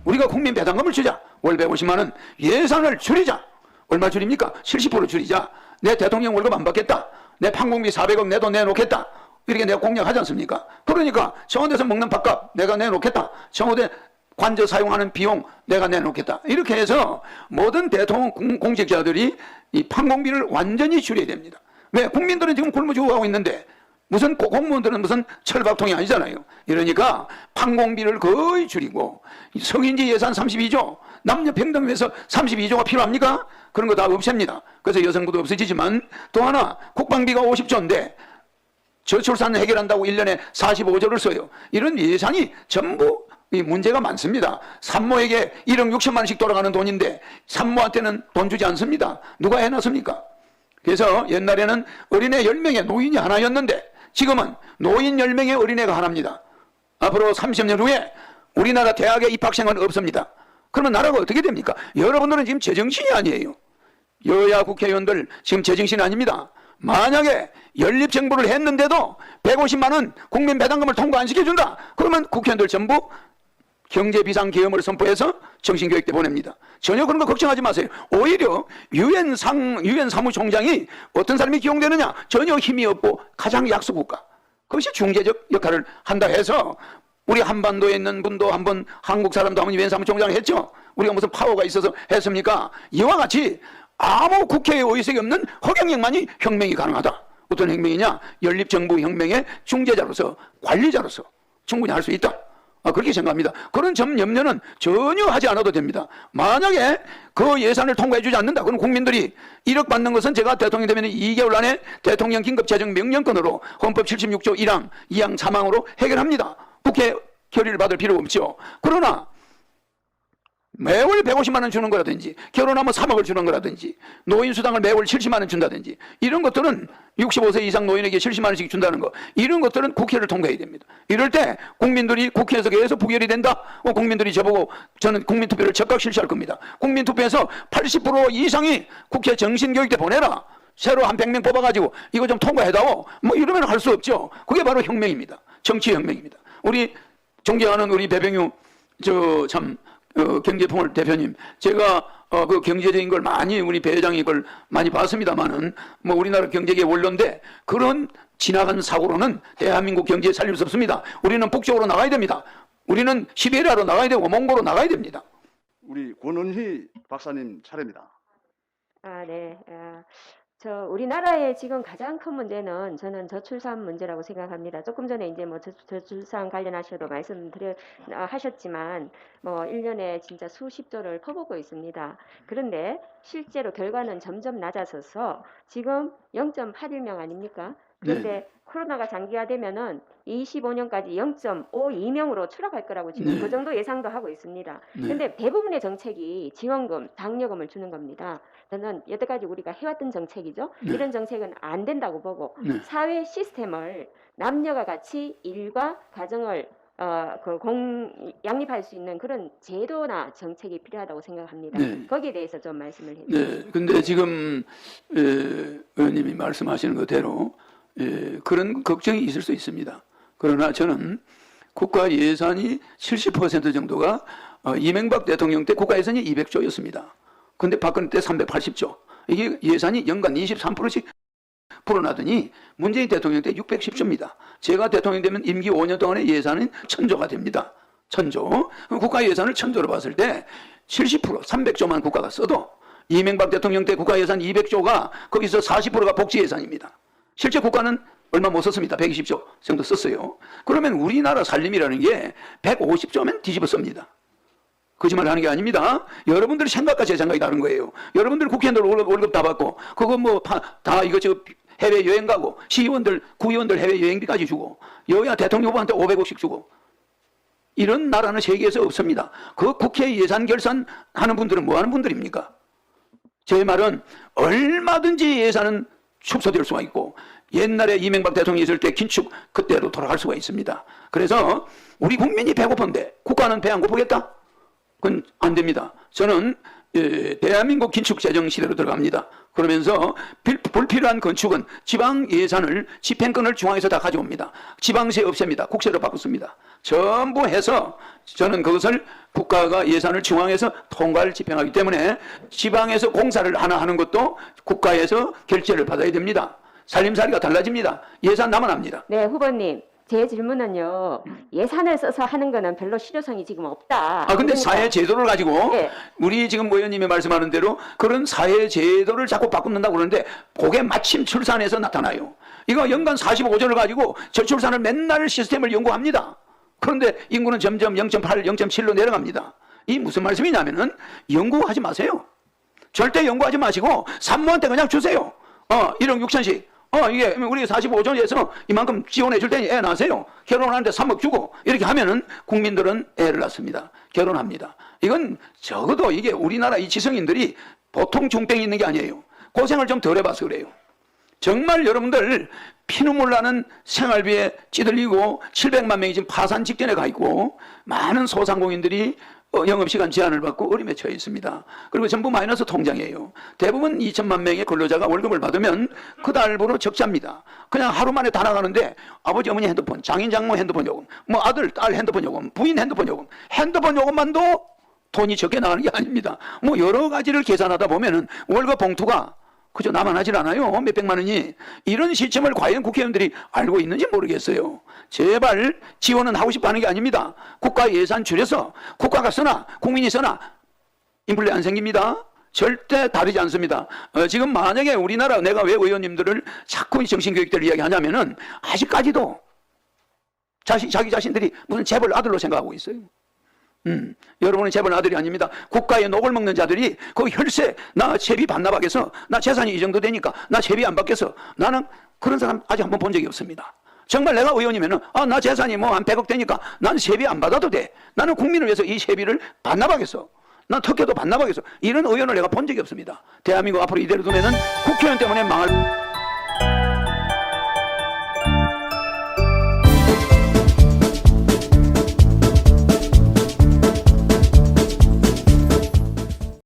우리가 국민 배당금을 주자. 월 150만 원. 예산을 줄이자. 얼마 줄입니까? 70% 줄이자. 내 대통령 월급 안 받겠다. 내 판공비 400억 내도 내놓겠다. 이렇게 내가 공약하지 않습니까? 그러니까 청와대에서 먹는 밥값 내가 내놓겠다. 청와대 관저 사용하는 비용 내가 내놓겠다. 이렇게 해서 모든 대통령 공직자들이 이 판공비를 완전히 줄여야 됩니다. 왜? 국민들은 지금 굶어 죽어가고 있는데 무슨 공무원들은 무슨 철밥통이 아니잖아요. 이러니까 판공비를 거의 줄이고 성인지 예산 32조, 남녀 평등 위해서 32조가 필요합니까? 그런 거 다 없앱니다. 그래서 여성부도 없어지지만 또 하나 국방비가 50조인데 저출산 해결한다고 1년에 45조를 써요. 이런 예산이 전부 이 문제가 많습니다. 산모에게 1억 6천만 원씩 돌아가는 돈인데 산모한테는 돈 주지 않습니다. 누가 해놨습니까? 그래서 옛날에는 어린애 10명에 노인이 하나였는데 지금은 노인 10명에 어린애가 하나입니다. 앞으로 30년 후에 우리나라 대학의 입학생은 없습니다. 그러면 나라가 어떻게 됩니까? 여러분들은 지금 제정신이 아니에요. 여야 국회의원들 지금 제정신 아닙니다. 만약에 연립정부를 했는데도 150만 원 국민 배당금을 통과 안 시켜준다. 그러면 국회의원들 전부 경제비상계엄을 선포해서 정신교육대 보냅니다. 전혀 그런 거 걱정하지 마세요. 오히려 유엔 사무총장이 어떤 사람이 기용되느냐? 전혀 힘이 없고 가장 약소국가. 그것이 중재적 역할을 한다 해서 우리 한반도에 있는 분도 한번 한국 사람도 한번 유엔 사무총장을 했죠. 우리가 무슨 파워가 있어서 했습니까? 이와 같이 아무 국회의 의석이 없는 허경영만이 혁명이 가능하다. 어떤 혁명이냐? 연립정부 혁명의 중재자로서 관리자로서 충분히 할 수 있다. 그렇게 생각합니다. 그런 점 염려는 전혀 하지 않아도 됩니다. 만약에 그 예산을 통과해 주지 않는다. 그럼 국민들이 1억 받는 것은 제가 대통령이 되면 2개월 안에 대통령 긴급재정 명령권으로 헌법 76조 1항, 2항, 3항으로 해결합니다. 국회 결의를 받을 필요 없죠. 그러나 매월 150만 원 주는 거라든지 결혼하면 3억을 주는 거라든지 노인수당을 매월 70만 원 준다든지 이런 것들은 65세 이상 노인에게 70만 원씩 준다는 거 이런 것들은 국회를 통과해야 됩니다. 이럴 때 국민들이 국회에서 계속 부결이 된다? 국민들이 저보고 저는 국민투표를 적극 실시할 겁니다. 국민투표에서 80% 이상이 국회 정신교육대 보내라. 새로 한 100명 뽑아가지고 이거 좀 통과해다오. 뭐 이러면 할 수 없죠. 그게 바로 혁명입니다. 정치혁명입니다. 우리 존경하는 우리 배병유 경제통을 대표님, 제가 그 경제적인 걸 많이 우리 배 회장이 그걸 많이 봤습니다만은 뭐 우리나라 경제계 원로인데 그런 지나간 사고로는 대한민국 경제에 살릴 수 없습니다. 우리는 북쪽으로 나가야 됩니다. 우리는 시베리아로 나가야 되고 몽골로 나가야 됩니다. 우리 권은희 박사님 차례입니다. 네. 우리나라의 지금 가장 큰 문제는 저는 저출산 문제라고 생각합니다. 조금 전에 이제 뭐 저출산 관련하셔도 하셨지만 뭐 1년에 진짜 수십조를 퍼붓고 있습니다. 그런데 실제로 결과는 점점 낮아져서 지금 0.81명 아닙니까? 그런데 네. 코로나가 장기화되면은 25년까지 0.52명으로 추락할 거라고 지금 네. 그 정도 예상도 하고 있습니다. 네. 그런데 대부분의 정책이 지원금, 당뇨금을 주는 겁니다. 저는 여태까지 우리가 해왔던 정책이죠. 네. 이런 정책은 안 된다고 보고 네. 사회 시스템을 남녀가 같이 일과 가정을 양립할 수 있는 그런 제도나 정책이 필요하다고 생각합니다. 네. 거기에 대해서 좀 말씀을 해주세요. 네. 근데 지금 의원님이 말씀하시는 그대로 그런 걱정이 있을 수 있습니다. 그러나 저는 국가 예산이 70% 정도가 이명박 대통령 때 국가 예산이 200조였습니다. 근데 박근혜 때 380조. 이게 예산이 연간 23%씩 불어나더니 문재인 대통령 때 610조입니다. 제가 대통령 되면 임기 5년 동안의 예산은 1000조가 됩니다. 1000조. 국가 예산을 1000조로 봤을 때 70%, 300조만 국가가 써도 이명박 대통령 때 국가 예산 200조가 거기서 40%가 복지 예산입니다. 실제 국가는 얼마 못 썼습니다. 120조 정도 썼어요. 그러면 우리나라 살림이라는 게 150조면 뒤집어 씁니다. 거짓말 하는 게 아닙니다. 여러분들 생각과 제 생각이 다른 거예요. 여러분들 국회의원들 월급 다 받고, 그거 뭐 다 이것저것 해외 여행 가고, 시의원들, 구의원들 해외 여행비까지 주고, 여야 대통령 후보한테 500억씩 주고, 이런 나라는 세계에서 없습니다. 그 국회 예산 결산하는 분들은 뭐 하는 분들입니까? 제 말은 얼마든지 예산은 축소될 수가 있고, 옛날에 이명박 대통령이 있을 때 긴축 그때로 돌아갈 수가 있습니다. 그래서 우리 국민이 배고픈데 국가는 배 안 고프겠다? 그건 안 됩니다. 저는 대한민국 긴축재정 시대로 들어갑니다. 그러면서 불필요한 건축은 지방 예산을 집행권을 중앙에서 다 가져옵니다. 지방세 없앱니다. 국세로 바꿨습니다. 전부 해서 저는 그것을 국가가 예산을 중앙에서 통과를 집행하기 때문에 지방에서 공사를 하나 하는 것도 국가에서 결제를 받아야 됩니다. 살림살이가 달라집니다. 예산 남아납니다. 네, 후보님. 제 질문은요. 예산을 써서 하는 거는 별로 실효성이 지금 없다. 근데 그러니까- 사회 제도를 가지고 네. 우리 지금 모 의원님이 말씀하는 대로 그런 사회 제도를 자꾸 바꾼다고 그러는데 그게 마침 출산에서 나타나요. 이거 연간 45조를 가지고 저출산을 맨날 시스템을 연구합니다. 그런데 인구는 점점 0.8, 0.7로 내려갑니다. 이 무슨 말씀이냐면은 연구하지 마세요. 절대 연구하지 마시고 산모한테 그냥 주세요. 1억 6천씩. 이게 우리 45조에서 이만큼 지원해 줄 테니 애 낳으세요. 결혼하는데 3억 주고 이렇게 하면은 국민들은 애를 낳습니다. 결혼합니다. 이건 적어도 이게 우리나라 이 지성인들이 보통 중병이 있는 게 아니에요. 고생을 좀 덜 해봐서 그래요. 정말 여러분들 피눈물 나는 생활비에 찌들리고 700만 명이 지금 파산 직전에 가 있고 많은 소상공인들이 영업시간 제한을 받고 어림에 처해 있습니다. 그리고 전부 마이너스 통장이에요. 대부분 2천만 명의 근로자가 월급을 받으면 그 달부로 적자입니다. 그냥 하루 만에 다 나가는데 아버지 어머니 핸드폰, 장인 장모 핸드폰 요금, 뭐 아들 딸 핸드폰 요금, 부인 핸드폰 요금, 핸드폰 요금만도 돈이 적게 나가는 게 아닙니다. 뭐 여러 가지를 계산하다 보면은 월급 봉투가 그저 남아나질 않아요. 몇백만 원이. 이런 시점을 과연 국회의원들이 알고 있는지 모르겠어요. 제발 지원은 하고 싶어 하는 게 아닙니다. 국가 예산 줄여서 국가가 쓰나 국민이 쓰나 인플레 안 생깁니다. 절대 다르지 않습니다. 지금 만약에 우리나라 내가 왜 의원님들을 자꾸 이 정신교육들 이야기하냐면은 아직까지도 자기 자신들이 무슨 재벌 아들로 생각하고 있어요. 여러분은 재벌 아들이 아닙니다. 국가의 녹을 먹는 자들이 그 혈세 나 세비 반납하겠어. 나 재산이 이 정도 되니까 나 세비 안 받겠어. 나는 그런 사람 아직 한 번 본 적이 없습니다. 정말 내가 의원이면은 나 재산이 뭐 한 100억 되니까 난 세비 안 받아도 돼. 나는 국민을 위해서 이 세비를 반납하겠어. 난 특혜도 반납하겠어. 이런 의원을 내가 본 적이 없습니다. 대한민국 앞으로 이대로 두면은 국회의원 때문에 망할